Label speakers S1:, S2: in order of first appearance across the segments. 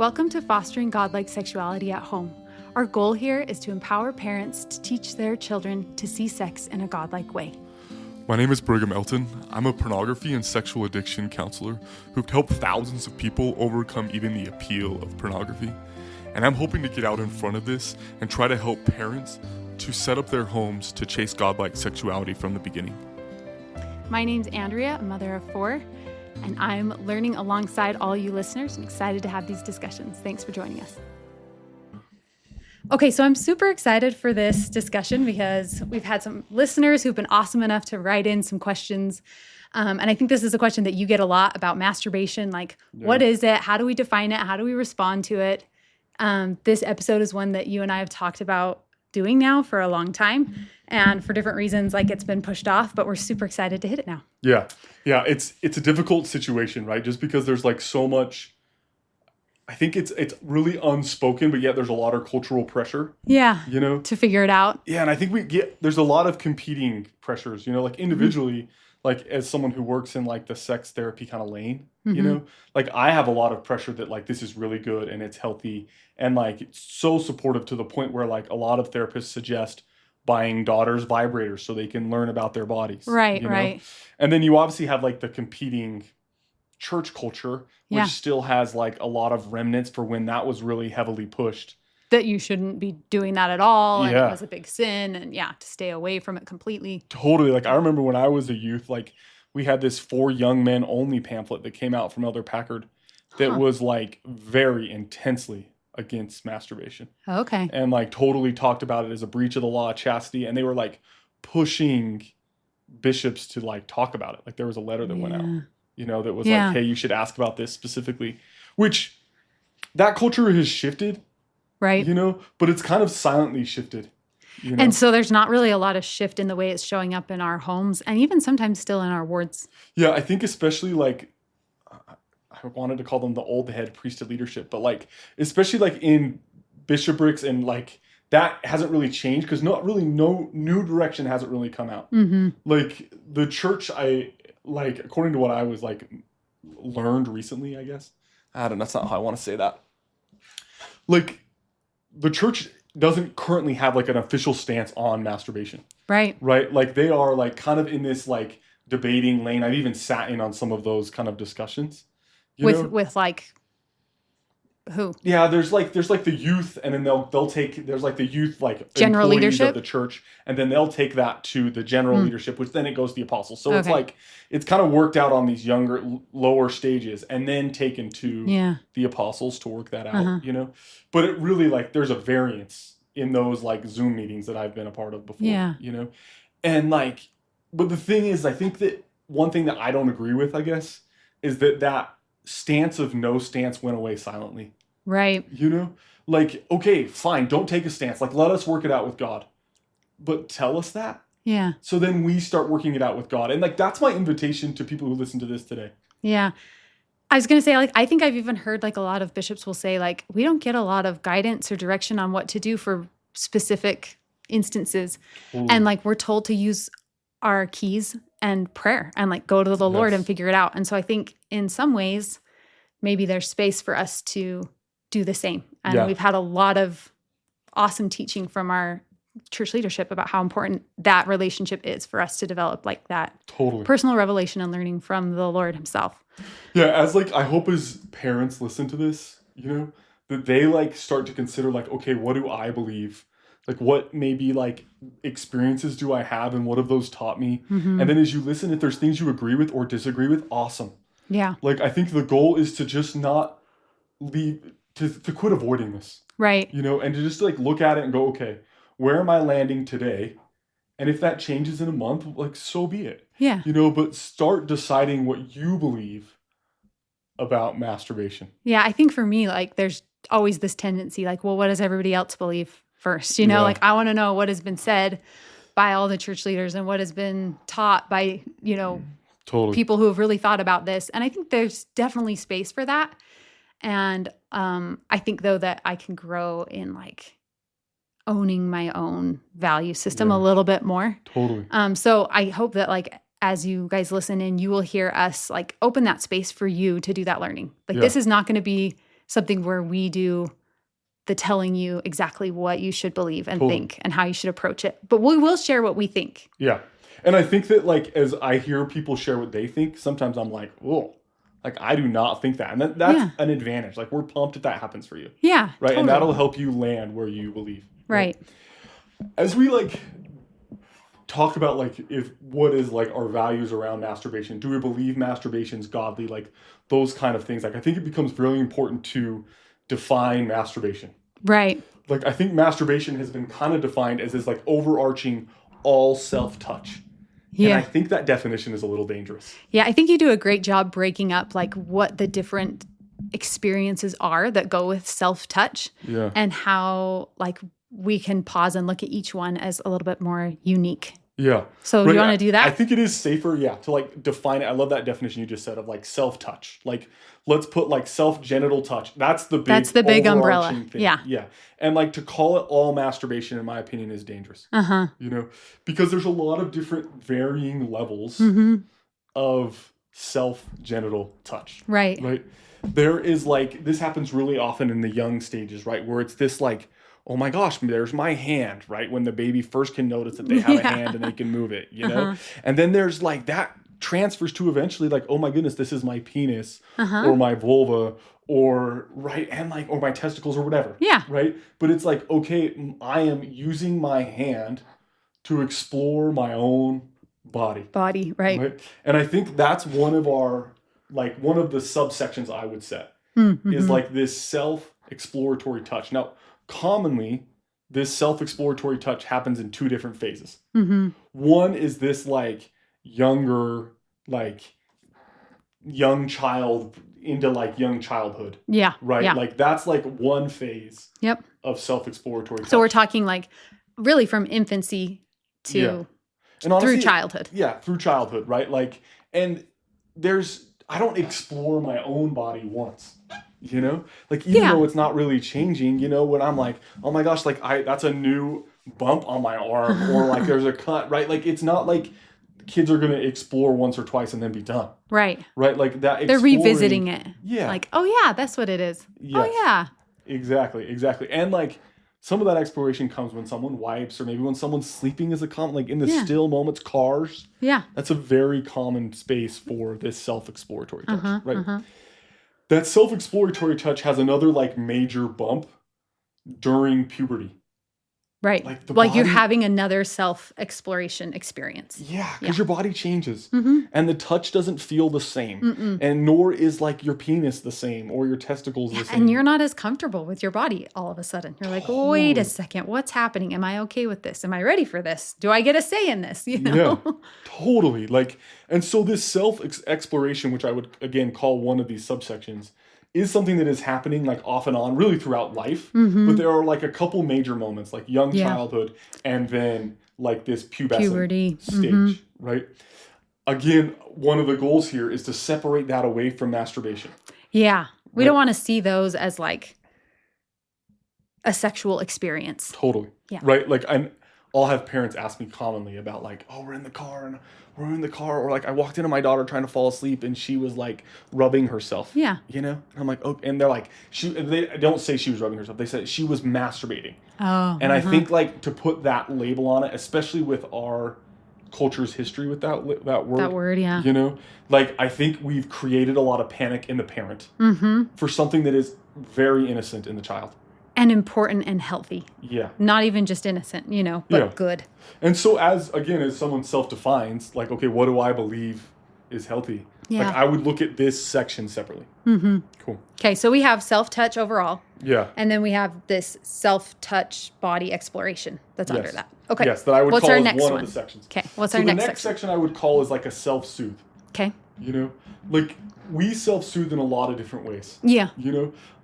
S1: Welcome to Fostering Godlike Sexuality at Home. Our goal here is to empower parents to teach their children to see sex in a godlike way.
S2: My name is Brigham Elton. I'm a pornography and sexual addiction counselor who've helped thousands of people overcome even the appeal of pornography. And I'm hoping to get out in front of this and try to help parents to set up their homes to chase godlike sexuality from the beginning.
S1: My name's Andrea, a mother of 4, and I'm learning alongside all you listeners and excited to have these discussions. Thanks for joining us. Okay, so I'm super excited for this discussion because we've had some listeners who've been awesome enough to write in some questions. And I think this is a question that you get a lot about masturbation. Like, What is it? How do we define it? How do we respond to it? This episode is one that you and I have talked about doing now for a long time. And for different reasons, like it's been pushed off, but we're super excited to hit it now.
S2: Yeah. It's a difficult situation, right? Just because there's like so much, I think it's really unspoken, but yet there's a lot of cultural pressure.
S1: Yeah. To figure it out.
S2: Yeah. And I think there's a lot of competing pressures, like individually, like as someone who works in like the sex therapy kind of lane, like I have a lot of pressure that like this is really good and it's healthy and like it's so supportive to the point where like a lot of therapists suggest buying daughters vibrators so they can learn about their bodies.
S1: Right, right.
S2: And then you obviously have like the competing church culture, which still has like a lot of remnants for when that was really heavily pushed.
S1: That you shouldn't be doing that at all. And it was a big sin. And to stay away from it completely.
S2: Totally. Like I remember when I was a youth, like we had this For Young Men Only pamphlet that came out from Elder Packard that was like very intensely against masturbation.
S1: Okay.
S2: And like totally talked about it as a breach of the law of chastity. And they were like pushing bishops to like talk about it. Like there was a letter that went out, that was like, hey, you should ask about this specifically, which that culture has shifted.
S1: Right.
S2: But it's kind of silently shifted.
S1: And so there's not really a lot of shift in the way it's showing up in our homes and even sometimes still in our wards.
S2: Yeah, I think especially like, I wanted to call them the old head priesthood leadership, but like, especially like in bishoprics and like that hasn't really changed because no new direction hasn't really come out. Mm-hmm. Like the church, according to what I was like learned recently, I guess. I don't know, that's not how I want to say that. Like the church doesn't currently have like an official stance on masturbation. Right. Like they are like kind of in this like debating lane. I've even sat in on some of those kind of discussions.
S1: With like who?
S2: Yeah, there's like the youth, and then they'll take there's like the youth like
S1: general leadership
S2: of the church, and then they'll take that to the general leadership, which then it goes to the apostles. So it's like it's kind of worked out on these younger, lower stages, and then taken to the apostles to work that out. But it really like there's a variance in those like Zoom meetings that I've been a part of before. Yeah. And like, but the thing is, I think that one thing that I don't agree with, I guess, is that stance of no stance went away silently.
S1: Right.
S2: Like, okay, fine, don't take a stance. Like, let us work it out with God. But tell us that. Yeah. So then we start working it out with God. And like, that's my invitation to people who listen to this today.
S1: Yeah. I was going to say, like, I think I've even heard like a lot of bishops will say, like, we don't get a lot of guidance or direction on what to do for specific instances. And like, we're told to use our keys and prayer and like go to the Lord and figure it out. And so I think in some ways, maybe there's space for us to do the same. And we've had a lot of awesome teaching from our church leadership about how important that relationship is for us to develop like that personal revelation and learning from the Lord himself.
S2: Yeah. As like, I hope as parents listen to this, that they like start to consider like, okay, what do I believe? Like what maybe like experiences do I have and what have those taught me? Mm-hmm. And then as you listen, if there's things you agree with or disagree with, awesome. Yeah. Like I think the goal is to just not leave, to quit avoiding this. Right. And to just like look at it and go, okay, where am I landing today? And if that changes in a month, like so be it. Yeah. But start deciding what you believe about masturbation.
S1: Yeah. I think for me, like there's always this tendency like, well, what does everybody else believe? First, like I want to know what has been said by all the church leaders and what has been taught by, people who have really thought about this. And I think there's definitely space for that. And I think though that I can grow in like owning my own value system a little bit more. Totally. So I hope that like as you guys listen in, you will hear us like open that space for you to do that learning. Like this is not going to be something where we do the telling you exactly what you should believe and think and how you should approach it. But we will share what we think.
S2: Yeah. And I think that, like, as I hear people share what they think, sometimes I'm like, oh, like, I do not think that. And that's an advantage. Like, we're pumped if that happens for you.
S1: Yeah.
S2: Right.
S1: Totally.
S2: And that'll help you land where you believe.
S1: Right.
S2: As we, like, talk about, like, what is, like, our values around masturbation, do we believe masturbation's godly, like, those kind of things. Like, I think it becomes really important to define masturbation.
S1: Right.
S2: Like, I think masturbation has been kind of defined as this, like, overarching all self-touch. Yeah. And I think that definition is a little dangerous.
S1: Yeah, I think you do a great job breaking up, like, what the different experiences are that go with self-touch.
S2: Yeah.
S1: And how, like, we can pause and look at each one as a little bit more unique.
S2: Yeah.
S1: So do you want to do that?
S2: I think it is safer, to, like, define it. I love that definition you just said of, like, self-touch. Like, let's put, like, self-genital touch. That's the big
S1: umbrella.
S2: thing.
S1: Yeah.
S2: Yeah. And, like, to call it all masturbation, in my opinion, is dangerous.
S1: Uh-huh.
S2: Because there's a lot of different varying levels of self-genital touch.
S1: Right.
S2: Right. There is, like, this happens really often in the young stages, right? Where it's this, like, oh my gosh, there's my hand, right? When the baby first can notice that they have a hand and they can move it, And then there's, like, that transfers to eventually, like, oh my goodness, this is my penis or my vulva or, right, and, like, or my testicles or whatever.
S1: Yeah.
S2: Right? But it's like, okay, I am using my hand to explore my own body.
S1: Right?
S2: And I think that's one of the subsections I would set is, like, this self-exploratory touch. Now, commonly, this self-exploratory touch happens in two different phases. One is this, like, younger, like, young child into, like, young childhood.
S1: Yeah.
S2: Right?
S1: Yeah.
S2: Like, that's, like, one phase
S1: Yep.
S2: of self-exploratory touch.
S1: So we're talking, like, really from infancy to
S2: and honestly,
S1: through childhood.
S2: Yeah, through childhood, right? Like, and I don't explore my own body once. Like, even though it's not really changing, when I'm like, oh my gosh, like, that's a new bump on my arm, or, like, there's a cut, right? Like, it's not like kids are going to explore once or twice and then be done.
S1: Right.
S2: Like that.
S1: They're revisiting it.
S2: Yeah.
S1: Like, oh yeah, that's what it is.
S2: Yes.
S1: Oh yeah.
S2: Exactly. And, like, some of that exploration comes when someone wipes, or maybe when someone's sleeping is a common, like, in the still moments, cars.
S1: Yeah.
S2: That's a very common space for this self-exploratory touch, right? That self-exploratory touch has another, like, major bump during puberty.
S1: Right. Like you're having another self-exploration experience.
S2: Yeah, because your body changes. And the touch doesn't feel the same. And nor is, like, your penis the same or your testicles the same.
S1: And you're not as comfortable with your body all of a sudden. You're like, wait a second, what's happening? Am I okay with this? Am I ready for this? Do I get a say in this?
S2: Yeah, totally. Like, and so this self-exploration, which I would, again, call one of these subsections, is something that is happening, like, off and on really throughout life. But there are, like, a couple major moments, like young childhood and then, like, this puberty stage, right? Again, one of the goals here is to separate that away from masturbation.
S1: Yeah. We don't want to see those as, like, a sexual experience.
S2: Totally.
S1: Yeah.
S2: Right? Like, I'll have parents ask me commonly about, like, oh, we're in the car, or, like, I walked into my daughter trying to fall asleep and she was, like, rubbing herself.
S1: Yeah.
S2: And I'm like, oh, and they're like, they don't say she was rubbing herself. They said she was masturbating.
S1: Oh.
S2: And I think, like, to put that label on it, especially with our culture's history with that word.
S1: That word, yeah.
S2: Like, I think we've created a lot of panic in the parent for something that is very innocent in the child.
S1: And important and healthy.
S2: Yeah.
S1: Not even just innocent, but good.
S2: And so as someone self-defines, like, okay, what do I believe is healthy?
S1: Yeah.
S2: Like, I would look at this section separately. Cool.
S1: Okay, so we have self-touch overall.
S2: Yeah.
S1: And then we have this self-touch body exploration that's under that. Okay.
S2: Yes, that I would
S1: What's
S2: call
S1: our
S2: as
S1: next
S2: one
S1: one?
S2: of the sections.
S1: Okay, what's our next section?
S2: The next section I would call is, like, a self-soothe.
S1: Okay.
S2: Like, we self-soothe in a lot of different ways.
S1: Yeah.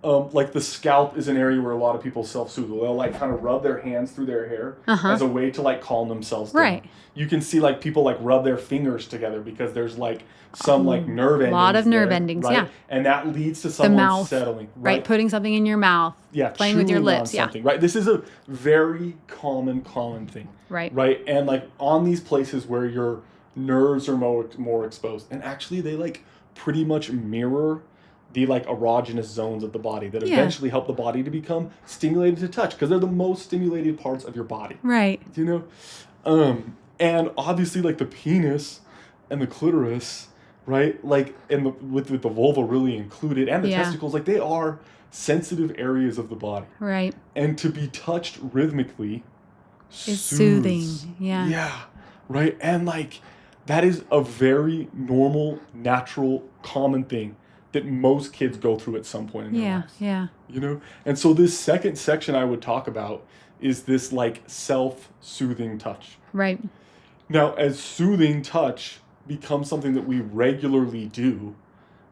S2: Like, the scalp is an area where a lot of people self-soothe. They'll, like, kind of rub their hands through their hair as a way to, like, calm themselves down.
S1: Right.
S2: You can see, like, people, like, rub their fingers together because there's, like, some, like, nerve endings.
S1: A lot of nerve
S2: there,
S1: endings,
S2: right?
S1: yeah.
S2: And that leads to someone
S1: mouth,
S2: settling.
S1: Right, putting something in your mouth.
S2: Yeah,
S1: playing with your lips.
S2: Yeah. Right. This is a very common thing.
S1: Right.
S2: Right. And, like, on these places where your nerves are more exposed, and actually they, like, pretty much mirror the like erogenous zones of the body that
S1: Yeah.
S2: eventually help the body to become stimulated to touch, because they're the most stimulated parts of your body.
S1: Right.
S2: You know? And obviously like the penis and the clitoris, right? Like, and with the vulva really included, and the
S1: Yeah.
S2: testicles, like they are sensitive areas of the body.
S1: Right.
S2: And to be touched rhythmically
S1: It's
S2: soothes.
S1: soothing. Yeah.
S2: Yeah. Right? And like that is a very normal, natural, common thing that most kids go through at some point in their
S1: Yeah.
S2: lives.
S1: Yeah.
S2: You know? And so this second section I would talk about is this like self-soothing touch.
S1: Right.
S2: Now, as soothing touch becomes something that we regularly do,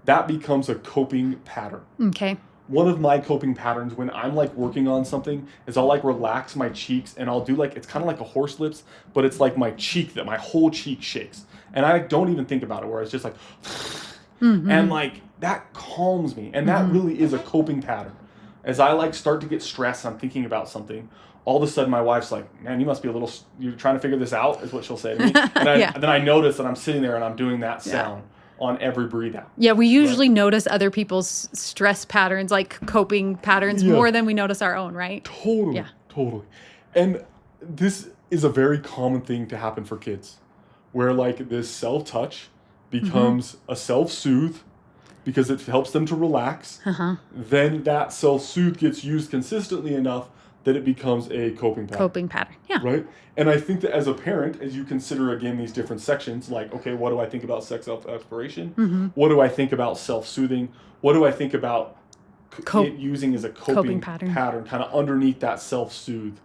S2: that becomes a coping pattern.
S1: Okay.
S2: One of my coping patterns when I'm like working on something is I'll like relax my cheeks, and I'll do like, it's kind of like a horse lips, but it's like my cheek, that my whole cheek shakes. And I don't even think about it, where it's just like, and like that calms me. And that really is a coping pattern. As I like start to get stressed, I'm thinking about something, all of a sudden my wife's like, man, you must be you're trying to figure this out, is what she'll say to me. And then I notice that I'm sitting there and I'm doing that sound on every breathe out.
S1: Yeah, we usually notice other people's stress patterns, like coping patterns, more than we notice our own, right?
S2: Totally.
S1: Yeah.
S2: Totally. And this is a very common thing to happen for kids, where like this self-touch becomes a self-soothe because it helps them to relax. Then that self-soothe gets used consistently enough that it becomes a coping pattern.
S1: Coping pattern. Yeah.
S2: Right? And I think that as a parent, as you consider, again, these different sections, like, okay, what do I think about sex self-exploration? What do I think about self-soothing? What do I think about it using as a coping pattern kind of underneath that self-soothe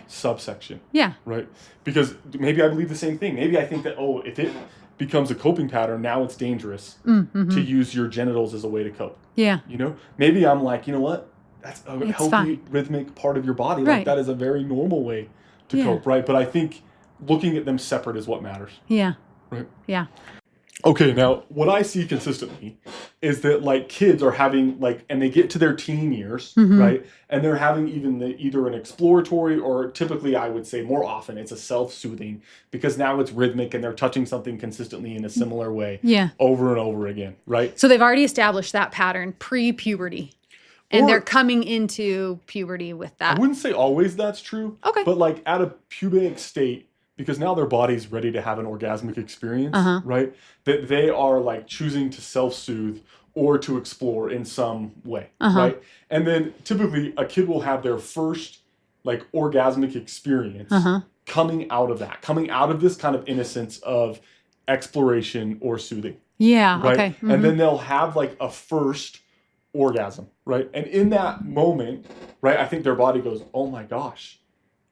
S2: subsection?
S1: Yeah.
S2: Right? Because maybe I believe the same thing. Maybe I think that, if it becomes a coping pattern, now it's dangerous to use your genitals as a way to cope.
S1: Yeah.
S2: You know? Maybe I'm like, you know what? That's a healthy, rhythmic part of your body.
S1: Right.
S2: Like, that is a very normal way to cope, right? But I think looking at them separate is what matters.
S1: Yeah.
S2: Right?
S1: Yeah.
S2: Okay, now, what I see consistently is that, like, kids are having, like, and they get to their teen years, right? And they're having either an exploratory, or typically, I would say more often, it's a self-soothing, because now it's rhythmic and they're touching something consistently in a similar way over and over again, right?
S1: So they've already established that pattern pre-puberty. And they're coming into puberty with that.
S2: I wouldn't say always that's true.
S1: Okay.
S2: But like at a pubic state, because now their body's ready to have an orgasmic experience, right? That they are like choosing to self-soothe or to explore in some way, right? And then typically a kid will have their first like orgasmic experience coming out of this kind of innocence of exploration or soothing.
S1: Yeah,
S2: right?
S1: okay.
S2: And then they'll have like a first orgasm, right? And in that moment, right, I think their body goes, oh my gosh.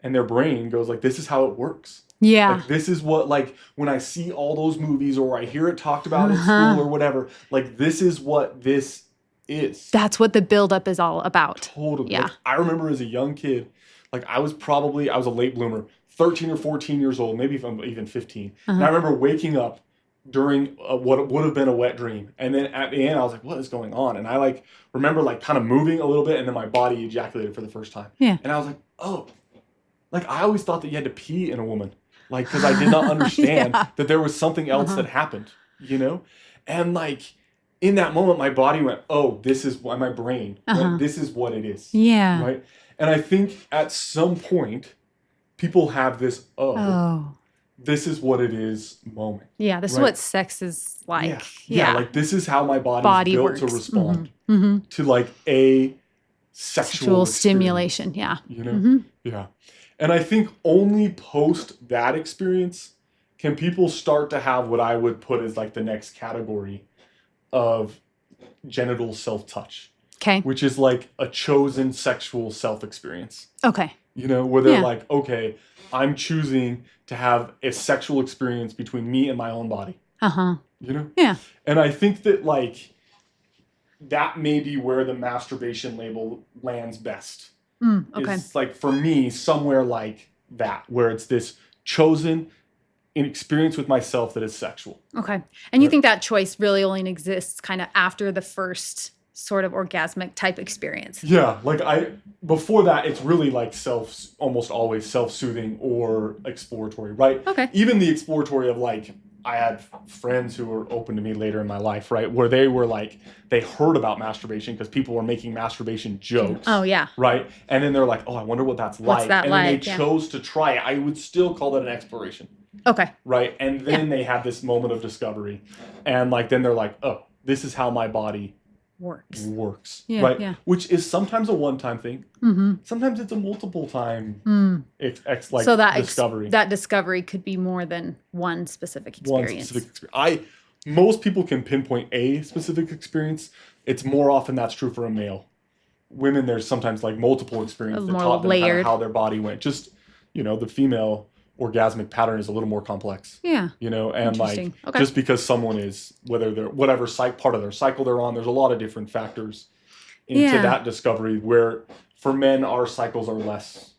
S2: And their brain goes like, this is how it works.
S1: Yeah.
S2: Like, this is what, like, when I see all those movies or I hear it talked about in school or whatever, like, this is what this is.
S1: That's what the buildup is all about.
S2: Totally.
S1: Yeah.
S2: Like, I remember as a young kid, like, I was a late bloomer, 13 or 14 years old, maybe even 15. And I remember waking up during what would have been a wet dream. And then at the end, I was like, what is going on? And I like remember like kind of moving a little bit, and then my body ejaculated for the first time.
S1: Yeah.
S2: And I was like, oh, like I always thought that you had to pee in a woman. Like, because I did not understand that there was something else that happened, you know? And like in that moment, my body went, oh, this is why my brain, went, this is what it is.
S1: Yeah.
S2: Right. And I think at some point, people have this, this is what it is moment.
S1: Yeah, this is what sex is like.
S2: Yeah, like this is how my body's built to respond to like a sexual
S1: stimulation. Yeah.
S2: You know? Yeah. And I think only post that experience can people start to have what I would put as like the next category of genital self-touch.
S1: Okay.
S2: Which is like a chosen sexual self-experience.
S1: Okay.
S2: You know, where they're like, okay, I'm choosing to have a sexual experience between me and my own body. You know?
S1: Yeah.
S2: And I think that like that may be where the masturbation label lands best.
S1: Okay.
S2: It's like for me, somewhere like that, where it's this chosen experience with myself that is sexual.
S1: Okay. And you think that choice really only exists kind of after the first sort of orgasmic type experience?
S2: Yeah, like before that, it's really like almost always self-soothing or exploratory, right?
S1: Okay.
S2: Even the exploratory of like I had friends who were open to me later in my life, right? Where they were like, they heard about masturbation because people were making masturbation jokes.
S1: Oh, yeah.
S2: Right. And then they're like, oh, I wonder what that's
S1: What's
S2: like.
S1: that
S2: and then
S1: like?
S2: they
S1: Yeah.
S2: chose to try it. I would still call that an exploration.
S1: Okay.
S2: Right. And then they had this moment of discovery. And like, then they're like, oh, this is how my body works.
S1: Yeah,
S2: right.
S1: yeah.
S2: Which is sometimes a one-time thing.
S1: Mm-hmm.
S2: Sometimes it's a multiple time
S1: So that
S2: discovery.
S1: that discovery could be more than one specific experience.
S2: Most people can pinpoint a specific experience. It's more often that's true for a male. Women, there's sometimes like multiple experiences that taught them kind of how their body went. Just, the female orgasmic pattern is a little more complex.
S1: Yeah.
S2: And like just because someone is, whether they're whatever part of their cycle they're on, there's a lot of different factors into that discovery where for men our cycles are less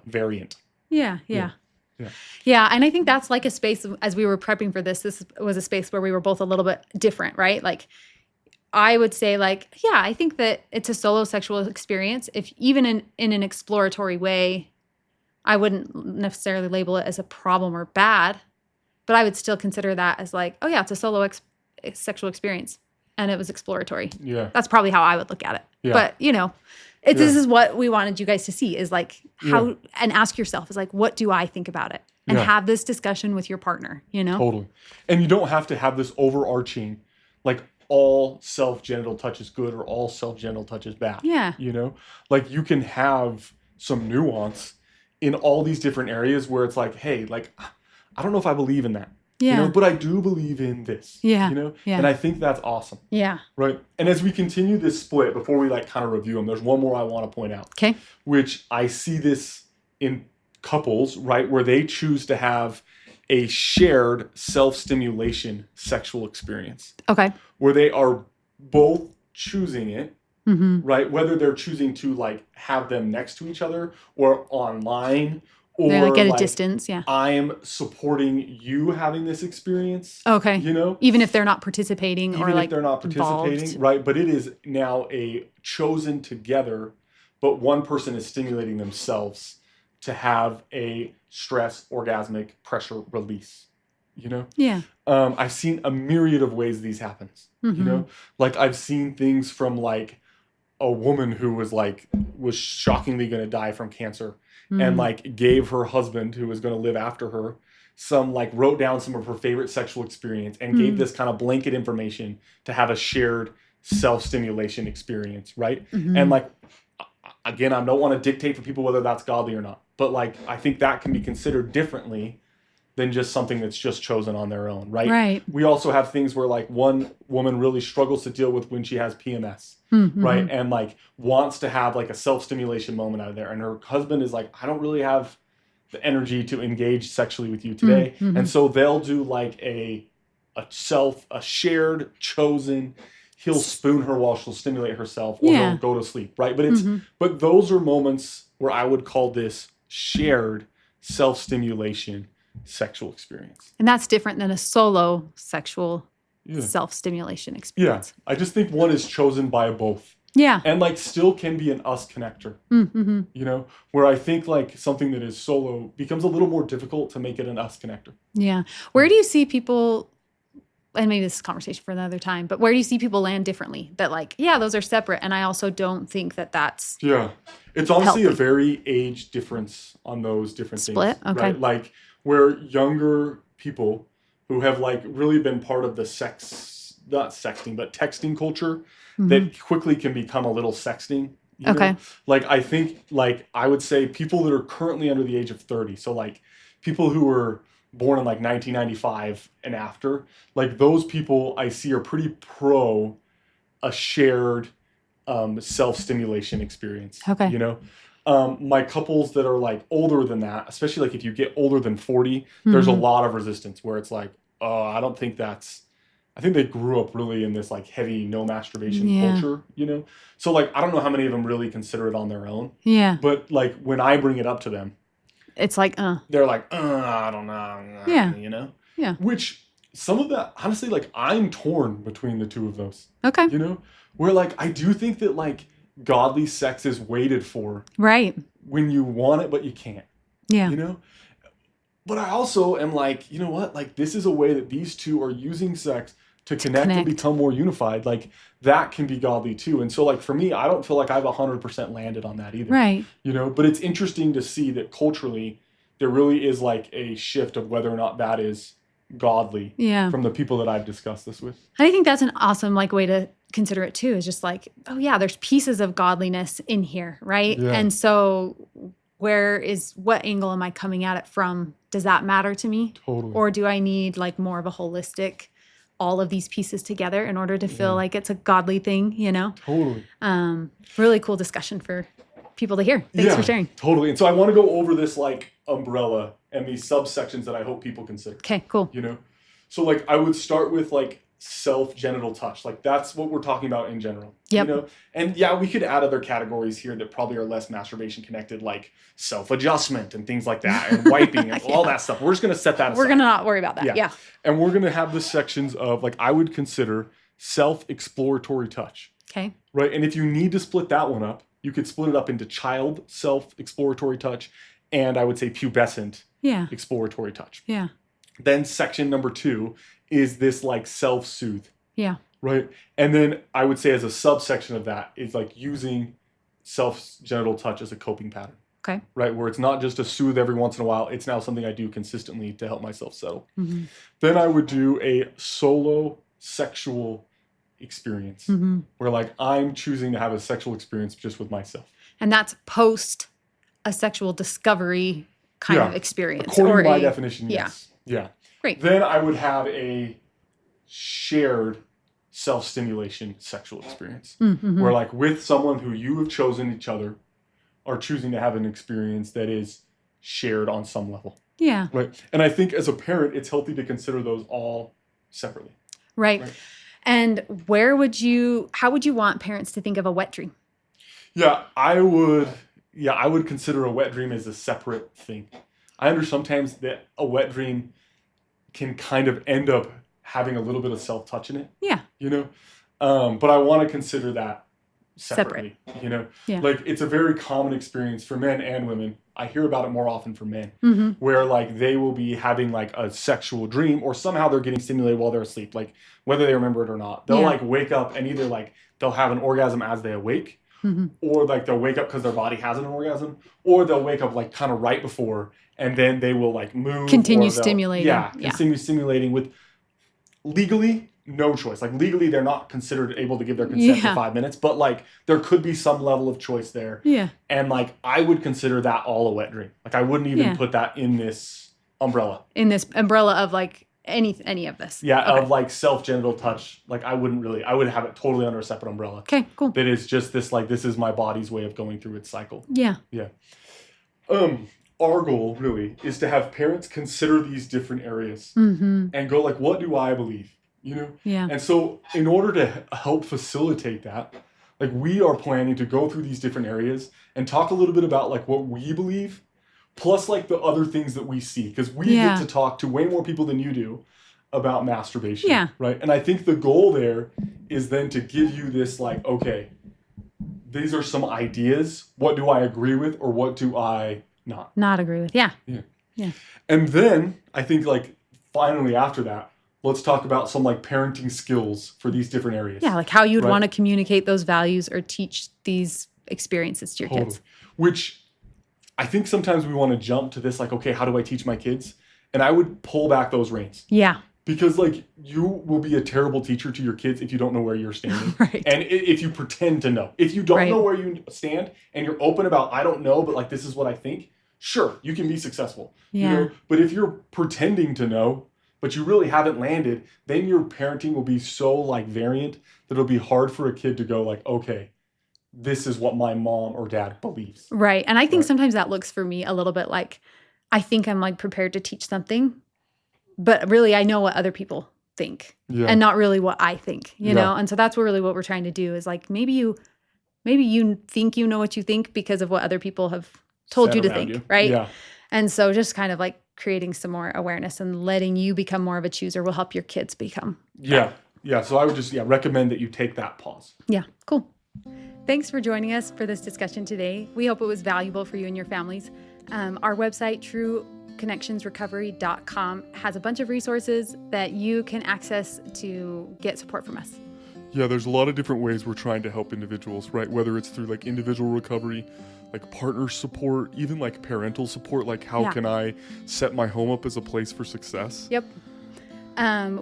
S2: variant.
S1: Yeah. And I think that's like a space, as we were prepping for this was a space where we were both a little bit different, right? Like I would say like, yeah, I think that it's a solo sexual experience. If even in an exploratory way, I wouldn't necessarily label it as a problem or bad, but I would still consider that as like, oh yeah, it's a solo sexual experience and it was exploratory.
S2: Yeah.
S1: That's probably how I would look at it. Yeah. But this is what we wanted you guys to see is like how, and ask yourself is like, what do I think about it? And have this discussion with your partner,
S2: Totally. And you don't have to have this overarching, like all self-genital touch is good or all self-genital touch is bad.
S1: Yeah.
S2: Like you can have some nuance in all these different areas where it's like, hey, like, I don't know if I believe in that.
S1: Yeah.
S2: But I do believe in this.
S1: Yeah.
S2: Yeah. And I think that's awesome.
S1: Yeah.
S2: Right. And as we continue this split, before we like kind of review them, there's one more I want to point out.
S1: Okay.
S2: Which I see this in couples, right, where they choose to have a shared self-stimulation sexual experience.
S1: Okay.
S2: Where they are both choosing it.
S1: Mm-hmm.
S2: Right? Whether they're choosing to like have them next to each other or online or
S1: they're like at a distance. Yeah.
S2: I am supporting you having this experience.
S1: Okay. Even if they're not participating
S2: even if they're not participating, involved. Right? But it is now a chosen together, but one person is stimulating themselves to have a stress orgasmic pressure release.
S1: Yeah.
S2: I've seen a myriad of ways these happens.
S1: Mm-hmm.
S2: Like I've seen things from like a woman who was shockingly going to die from cancer and like gave her husband who was going to live after her wrote down some of her favorite sexual experience and gave this kind of blanket information to have a shared self-stimulation experience. Right. Mm-hmm. And like, again, I don't want to dictate for people whether that's godly or not, but like, I think that can be considered differently than just something that's just chosen on their own, right?
S1: Right.
S2: We also have things where like one woman really struggles to deal with when she has PMS, right? And like wants to have like a self-stimulation moment out of there. And her husband is like, I don't really have the energy to engage sexually with you today. Mm-hmm. And so they'll do like a shared chosen, he'll spoon her while she'll stimulate herself or he'll go to sleep, right? But but those are moments where I would call this shared self-stimulation sexual experience.
S1: And that's different than a solo sexual self-stimulation experience.
S2: Yeah. I just think one is chosen by both.
S1: Yeah.
S2: And like still can be an us connector. Mm-hmm. Where I think like something that is solo becomes a little more difficult to make it an us connector.
S1: Yeah. Where do you see people, and maybe this is a conversation for another time, but where do you see people land differently? That like, yeah, those are separate. And I also don't think that that's
S2: it's honestly
S1: healthy.
S2: A very age difference on those different
S1: split.
S2: things.
S1: Okay.
S2: Right? Like where younger people who have like really been part of the not sexting, but texting culture that quickly can become a little sexting.
S1: Okay.
S2: Like I think like I would say people that are currently under the age of 30. So like people who were born in like 1995 and after, like those people I see are pretty pro a shared self-stimulation experience.
S1: Okay.
S2: My couples that are like older than that, especially like if you get older than 40, there's a lot of resistance where it's like, oh, I think they grew up really in this like heavy no masturbation culture, So like, I don't know how many of them really consider it on their own.
S1: Yeah.
S2: But like when I bring it up to them,
S1: it's like,
S2: they're like, I don't know.
S1: Yeah.
S2: Yeah. Which some of that, honestly, like I'm torn between the two of those.
S1: Okay.
S2: Where like, I do think that like godly sex is waited for.
S1: Right.
S2: When you want it, but you can't.
S1: Yeah.
S2: But I also am like, you know what? Like, this is a way that these two are using sex to connect and become more unified. Like, that can be godly too. And so, like, for me, I don't feel like I've 100% landed on that either.
S1: Right.
S2: You know, but it's interesting to see that culturally, there really is like a shift of whether or not that is godly from the people that I've discussed this with.
S1: I think that's an awesome like way to consider it too, is just like, oh yeah, there's pieces of godliness in here, right?
S2: Yeah.
S1: And so what angle am I coming at it from? Does that matter to me?
S2: Totally.
S1: Or do I need like more of a holistic, all of these pieces together in order to feel like it's a godly thing, you know?
S2: Totally.
S1: Really cool discussion for people to hear. Thanks for sharing.
S2: Totally. And so I want to go over this like umbrella and these subsections that I hope people consider.
S1: Okay, cool.
S2: You know? So like I would start with like self-genital touch. Like that's what we're talking about in general.
S1: Yep.
S2: You know? And yeah, we could add other categories here that probably are less masturbation connected, like self-adjustment and things like that, and wiping and all that stuff. We're just going to set that aside.
S1: We're going to not worry about that. Yeah.
S2: And we're going to have the sections of like I would consider self-exploratory touch.
S1: Okay.
S2: Right? And if you need to split that one up, you could split it up into child self-exploratory touch and I would say pubescent exploratory touch.
S1: Yeah.
S2: Then section number 2 is this like self-soothe.
S1: Yeah.
S2: Right? And then I would say as a subsection of that is like using self-genital touch as a coping pattern.
S1: Okay.
S2: Right? Where it's not just a soothe every once in a while. It's now something I do consistently to help myself settle.
S1: Mm-hmm.
S2: Then I would do a solo sexual experience where like I'm choosing to have a sexual experience just with myself.
S1: And that's post a sexual discovery kind of experience.
S2: According to my definition, yes. Yeah.
S1: Great.
S2: Then I would have a shared self-stimulation sexual experience where like with someone who you have chosen each other are choosing to have an experience that is shared on some level.
S1: Yeah.
S2: Right. And I think as a parent, it's healthy to consider those all separately.
S1: Right. And how would you want parents to think of a wet dream?
S2: Yeah, I would consider a wet dream as a separate thing. I understand sometimes that a wet dream can kind of end up having a little bit of self-touch in it.
S1: Yeah.
S2: You know? But I want to consider that separately. You know?
S1: Yeah.
S2: Like, it's a very common experience for men and women. I hear about it more often for men, where, like, they will be having, like, a sexual dream, or somehow they're getting stimulated while they're asleep, like, whether they remember it or not. They'll, like, wake up and either, like, they'll have an orgasm as they awake, or, like, they'll wake up because their body has an orgasm, or they'll wake up, like, kind of right before, and then they will, like, move.
S1: Continue stimulating.
S2: Continue stimulating with legally no choice. Like, legally, they're not considered able to give their consent for 5 minutes, but, like, there could be some level of choice there.
S1: Yeah.
S2: And, like, I would consider that all a wet dream. Like, I wouldn't even put that in this umbrella.
S1: In this umbrella of, like, any of this.
S2: Yeah, of, like, self-genital touch. Like, I would have it totally under a separate umbrella.
S1: Okay, cool.
S2: That is just this, like, this is my body's way of going through its cycle.
S1: Yeah.
S2: Yeah. Our goal, really, is to have parents consider these different areas and go, like, what do I believe? You know?
S1: Yeah.
S2: And so in order to help facilitate that, like, we are planning to go through these different areas and talk a little bit about, like, what we believe, plus, like, the other things that we see. Because we get to talk to way more people than you do about masturbation.
S1: Yeah.
S2: Right? And I think the goal there is then to give you this, like, okay, these are some ideas. What do I agree with, or what do I not
S1: agree with? Yeah.
S2: And then I think, like, finally after that, let's talk about some, like, parenting skills for these different areas.
S1: Yeah, like how you'd want to communicate those values or teach these experiences to your kids.
S2: Which I think sometimes we want to jump to this, like, okay, how do I teach my kids? And I would pull back those reins.
S1: Yeah.
S2: Because, like, you will be a terrible teacher to your kids if you don't know where you're standing.
S1: Right.
S2: And if you pretend to know. If you don't know where you stand and you're open about, I don't know, but, like, this is what I think, sure, you can be successful.
S1: Yeah.
S2: You know? But if you're pretending to know, but you really haven't landed, then your parenting will be so, like, variant that it'll be hard for a kid to go, like, okay, this is what my mom or dad believes.
S1: Right. And I think sometimes that looks for me a little bit like, I think I'm, like, prepared to teach something, but really I know what other people think and not really what I think, you know? And so that's what we're trying to do is, like, maybe you think you know what you think because of what other people have told you to think, right?
S2: Yeah.
S1: And so just kind of, like, creating some more awareness and letting you become more of a chooser will help your kids become.
S2: Yeah. So I would just recommend that you take that pause.
S1: Yeah. Cool. Thanks for joining us for this discussion today. We hope it was valuable for you and your families. Our website, connectionsrecovery.com has a bunch of resources that you can access to get support from us.
S2: Yeah, there's a lot of different ways we're trying to help individuals, right? Whether it's through like individual recovery, like partner support, even like parental support, like how can I set my home up as a place for success?
S1: Yep.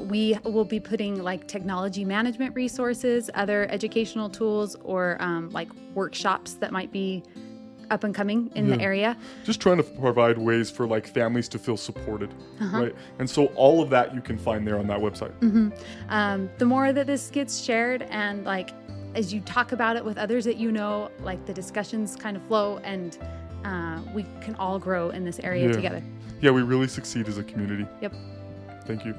S1: We will be putting like technology management resources, other educational tools, or like workshops that might be up and coming in the area.
S2: Just trying to provide ways for like families to feel supported, right? And so all of that you can find there on that website.
S1: The more that this gets shared, and like as you talk about it with others that you know, like the discussions kind of flow, and we can all grow in this area together.
S2: Yeah, we really succeed as a community.
S1: Yep.
S2: Thank you.